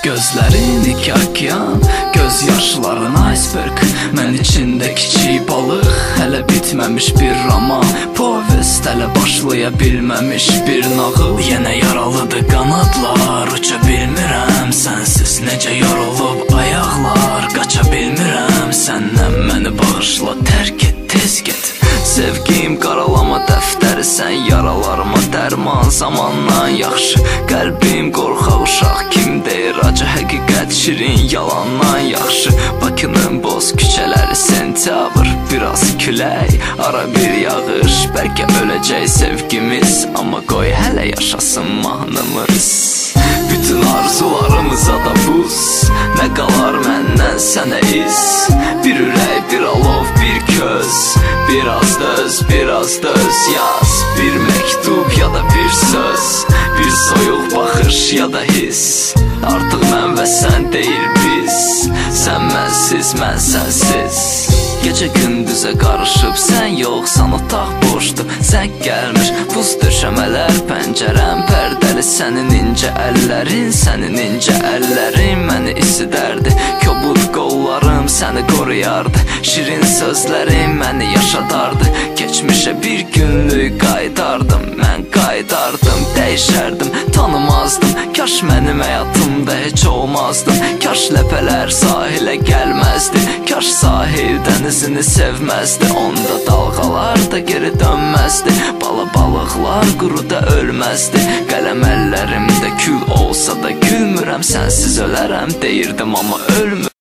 Gözlərin iki okyan, göz yaşların iceberg. Mən içində kiçik balıq, hələ bitməmiş bir roman. Povest hələ başlaya bilməmiş bir nağıl. Yenə yaralıdır qanadlar, uça bilmirəm sənsiz. Necə yorulub ayaqlar, qaça bilmirəm səndən. Məni bağışla, tərk et, tez get. Sevgim qaralama dəftəri, sən yaralarıma dərman. Zamandan yaxşı, qəlbim qorxaq uşaq. Kim deyir acı həqiqət, şirin yalandan yaxşı. Bakının boz küçələri sentyabr, biraz külək, ara bir yağış. Bəlkə öləcək sevgimiz, amma qoy hələ yaşasın mahnımız. Bütün arzularımıza da buz, nə qalar məndən sənə iz. Bir ürək, bir alov, bir köz, biraz döz, biraz döz yaz. Bir məktub ya da bir söz, bir soyuq baxış ya da hiss. Artıq mən və sən deyil biz, sən mənsiz, mən sənsiz. Gecə gündüzə qarışıb, sən yoxsan, otaq boşdur. Zəng gəlmir, buz döşəmələr, pəncərəm pərdəli. Sənin incə əllərin, sənin incə əllərin məni isidərdi. Kobud qollarım səni qoruyardı, şirin sözlərin məni yaşadardı. Keçmişə bir günlük qaydardım, mən qaydardım, dəyişərdim, tanımazdım. Kaş mənim həyatımda heç olmazdım, kaş ləpələr sahilə gəlməzdi, kaş sahil dənizini sevməzdi. Onda dalğalar da geri dönməzdi, balıqlar quruda ölməzdi. Qələm əllərimdə kül olsa da gülmürəm, sənsiz ölərəm deyirdim, amma ölmür.